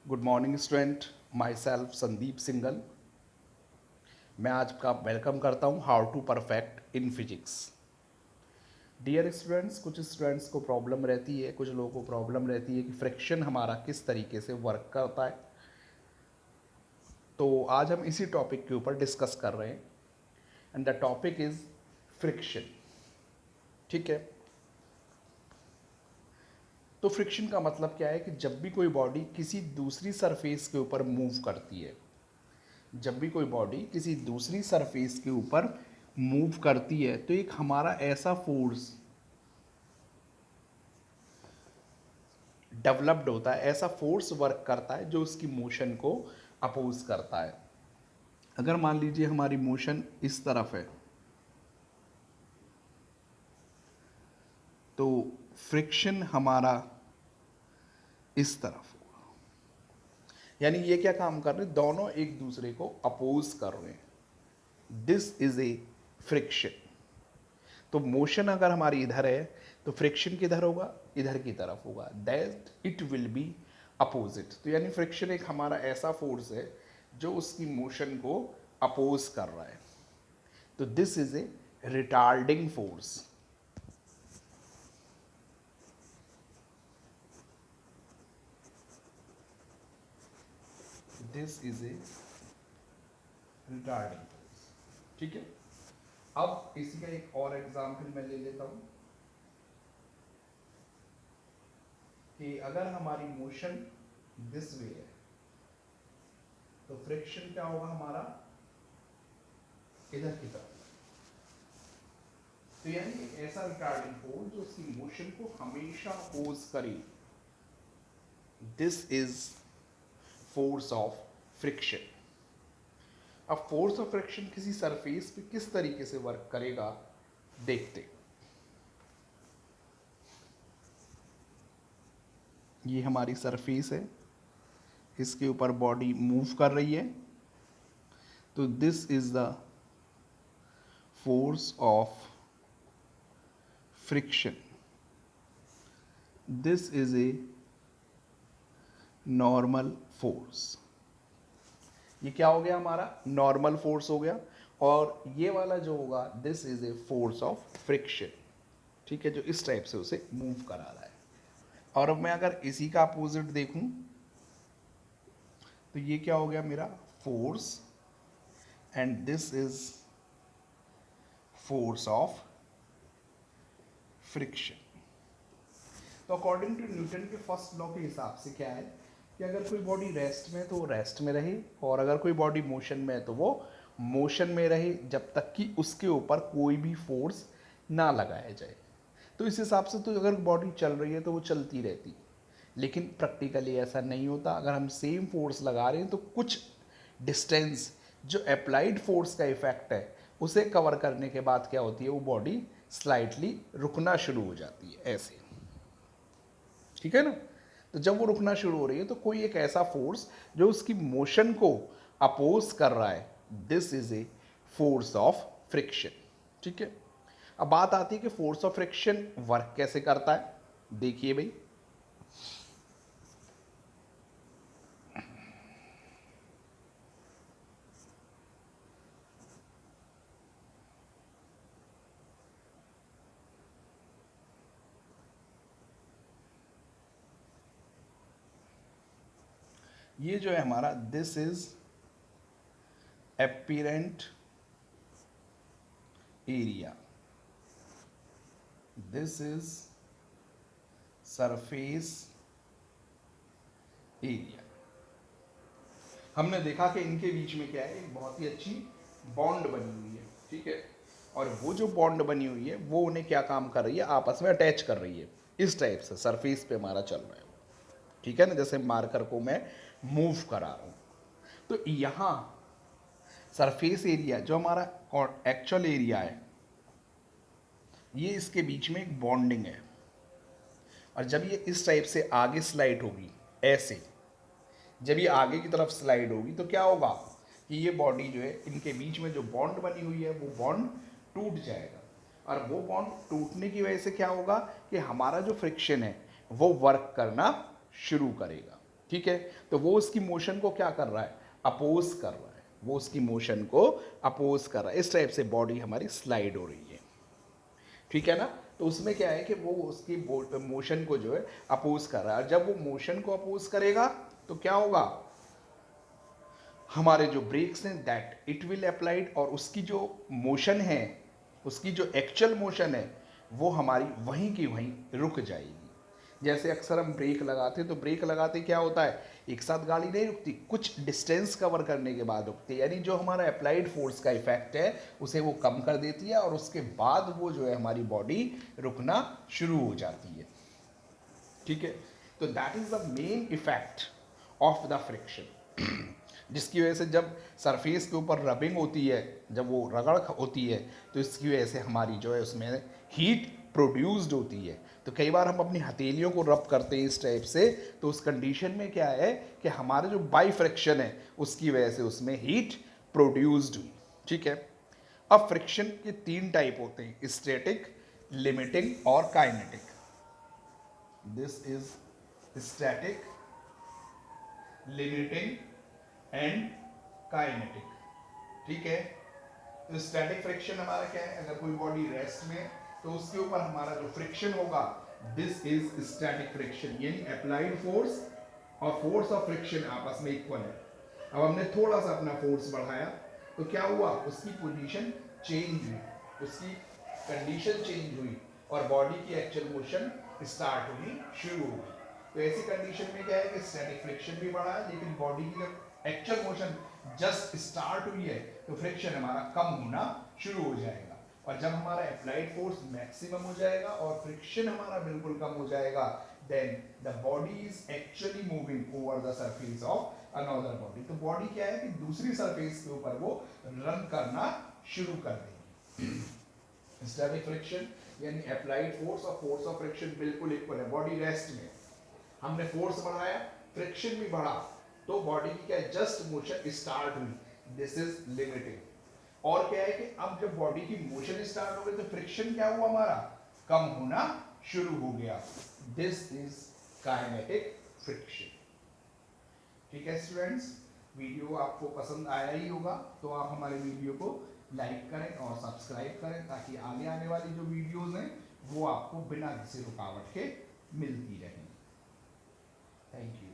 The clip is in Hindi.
Good morning student, myself Sandeep Singhal. मैं आज का वेलकम करता हूँ how to perfect in physics. Dear students, कुछ स्टूडेंट्स को प्रॉब्लम रहती है, कुछ लोगों को प्रॉब्लम रहती है कि फ्रिक्शन हमारा किस तरीके से वर्क करता है। तो आज हम इसी टॉपिक के ऊपर डिस्कस कर रहे हैं and the topic is friction. ठीक है, तो फ्रिक्शन का मतलब क्या है कि जब भी कोई बॉडी किसी दूसरी सरफेस के ऊपर मूव करती है, जब भी कोई बॉडी किसी दूसरी सरफेस के ऊपर मूव करती है तो एक हमारा ऐसा फोर्स डेवलप्ड होता है, ऐसा फोर्स वर्क करता है जो उसकी मोशन को अपोज करता है। अगर मान लीजिए हमारी मोशन इस तरफ है तो फ्रिक्शन हमारा इस तरफ होगा, यानी ये क्या काम कर रहे हैं, दोनों एक दूसरे को अपोज कर रहे हैं। This is a friction. तो मोशन अगर हमारी इधर है तो फ्रिक्शन किधर होगा, इधर की तरफ होगा, that it will be opposite. तो यानी फ्रिक्शन एक हमारा ऐसा फोर्स है जो उसकी मोशन को अपोज कर रहा है। तो this is a retarding force. This is a retarding force. ठीक है, अब इसी का एक और एग्जाम्पल मैं ले लेता हूं कि अगर हमारी मोशन दिस वे है तो फ्रिक्शन क्या होगा हमारा, इधर की तरफ। तो यानी एक ऐसा रिटार्डिंग फोर्स जो उसकी मोशन को हमेशा अपोज करे। This is force of friction. अब फोर्स ऑफ फ्रिक्शन किसी सरफेस पे किस तरीके से वर्क करेगा देखते हैं। ये हमारी सरफेस है, इसके ऊपर बॉडी मूव कर रही है, तो this is the force of friction. This is a normal force. ये क्या हो गया, हमारा नॉर्मल फोर्स हो गया। और ये वाला जो होगा this is a force of friction. ठीक है, जो इस टाइप से उसे मूव करा रहा है। और अब मैं अगर इसी का अपोजिट देखूं तो ये क्या हो गया मेरा force, and this is force of friction. तो अकॉर्डिंग टू न्यूटन के फर्स्ट लॉ के हिसाब से क्या है कि अगर कोई बॉडी रेस्ट में है तो वो रेस्ट में रहे, और अगर कोई बॉडी मोशन में है तो वो मोशन में रहे, जब तक कि उसके ऊपर कोई भी फोर्स ना लगाया जाए। तो इस हिसाब से तो अगर बॉडी चल रही है तो वो चलती रहती, लेकिन प्रैक्टिकली ऐसा नहीं होता। अगर हम सेम फोर्स लगा रहे हैं तो कुछ डिस्टेंस जो अप्लाइड फोर्स का इफेक्ट है उसे कवर करने के बाद क्या होती है, वो बॉडी स्लाइटली रुकना शुरू हो जाती है ऐसे। ठीक है ना, तो जब वो रुकना शुरू हो रही है तो कोई एक ऐसा फोर्स जो उसकी मोशन को अपोज कर रहा है, this is a force of friction. ठीक है, अब बात आती है कि फोर्स ऑफ फ्रिक्शन वर्क कैसे करता है। देखिए भाई, ये जो है हमारा this is apparent area, this is surface area. हमने देखा कि इनके बीच में क्या है, एक बहुत ही अच्छी बॉन्ड बनी हुई है। ठीक है, और वो जो बॉन्ड बनी हुई है वो उन्हें क्या काम कर रही है, आपस में अटैच कर रही है। इस टाइप से सरफेस पे हमारा चल रहा है। ठीक है ना, जैसे मार्कर को मैं मूव करा रहा हूं, तो यहां सरफेस एरिया जो हमारा एक्चुअल एरिया है, ये इसके बीच में एक बॉन्डिंग है। और जब ये इस टाइप से आगे स्लाइड होगी ऐसे, जब ये आगे की तरफ स्लाइड होगी तो क्या होगा कि ये बॉडी जो है, इनके बीच में जो बॉन्ड बनी हुई है वो बॉन्ड टूट जाएगा। और वो बॉन्ड टूटने की वजह से क्या होगा कि हमारा जो फ्रिक्शन है वो वर्क करना शुरू करेगा। ठीक है, तो वो उसकी मोशन को क्या कर रहा है, अपोज कर रहा है, वो उसकी मोशन को अपोज कर रहा है। इस टाइप से बॉडी हमारी स्लाइड हो रही है, ठीक है ना। तो उसमें क्या है कि वो उसकी मोशन को जो है अपोज कर रहा है, और जब वो मोशन को अपोज करेगा तो क्या होगा, हमारे जो ब्रेक्स हैं दैट इट विल अप्लाइड, और उसकी जो मोशन है, उसकी जो एक्चुअल मोशन है वो हमारी वहीं की वहीं रुक जाएगी। जैसे अक्सर हम ब्रेक लगाते हैं, तो ब्रेक लगाते क्या होता है, एक साथ गाड़ी नहीं रुकती, कुछ डिस्टेंस कवर करने के बाद रुकती है, यानी जो हमारा अप्लाइड फोर्स का इफेक्ट है उसे वो कम कर देती है, और उसके बाद वो जो है हमारी बॉडी रुकना शुरू हो जाती है, ठीक है। तो that is the main effect of the friction, जिसकी वजह से जब सरफेस के ऊपर रबिंग होती है, जब वो रगड़ होती है, तो इसकी वजह से हमारी जो है उसमें हीट प्रोड्यूस्ड होती है। तो कई बार हम अपनी हथेलियों को रब करते हैं इस टाइप से, तो उस कंडीशन में क्या है कि हमारे जो बाई फ्रिक्शन है उसकी वजह से उसमें हीट प्रोड्यूस्ड हुई, ठीक है। अब फ्रिक्शन के 3 टाइप होते हैं, स्टैटिक, लिमिटिंग और kinetic. This is static, limiting and kinetic, ठीक है। तो स्टैटिक फ्रिक्शन हमारा क्या है, अगर कोई बॉडी रेस्ट में तो उसके ऊपर हमारा जो फ्रिक्शन होगा, दिस इज स्टैटिक फ्रिक्शन, यानी अप्लाइड फोर्स और फोर्स ऑफ फ्रिक्शन आपस में इक्वल है। अब हमने थोड़ा सा अपना फोर्स बढ़ाया तो क्या हुआ, उसकी पोजीशन चेंज हुई, उसकी कंडीशन चेंज हुई, और बॉडी की एक्चुअल मोशन स्टार्ट होनी शुरू हो गई। तो ऐसी कंडीशन में क्या है कि स्टैटिक फ्रिक्शन भी बढ़ा है, लेकिन बॉडी की जब एक्चुअल मोशन जस्ट स्टार्ट हुई है तो फ्रिक्शन हमारा कम होना शुरू हो जाएगा, और जब हमारा अप्लाइड फोर्स मैक्सिमम हो जाएगा और फ्रिक्शन हमारा बिल्कुल कम हो जाएगा, then the body is actually moving over the surface of another body. तो बॉडी क्या है कि दूसरी सरफेस के ऊपर वो रन करना शुरू कर देगी। स्टैटिक फ्रिक्शन यानी अप्लाइड फोर्स और फोर्स ऑफ फ्रिक्शन बिल्कुल इक्वल है। बॉडी रेस्ट में, हमने फोर्स बढ़ाया, फ्रिक्शन भी बढ़ा, तो बॉडी की क्या जस्ट मोशन स्टार्ट हुई, दिस इज लिमिटिंग। और क्या है कि अब जब बॉडी की मोशन स्टार्ट हो गई तो फ्रिक्शन क्या हुआ, हमारा कम होना शुरू हो गया, दिस इज काइनेटिक फ्रिक्शन। ठीक है स्टूडेंट्स, वीडियो आपको पसंद आया ही होगा, तो आप हमारे वीडियो को लाइक करें और सब्सक्राइब करें, ताकि आगे आने वाली जो वीडियोस हैं वो आपको बिना किसी रुकावट के मिलती रहें। Thank you.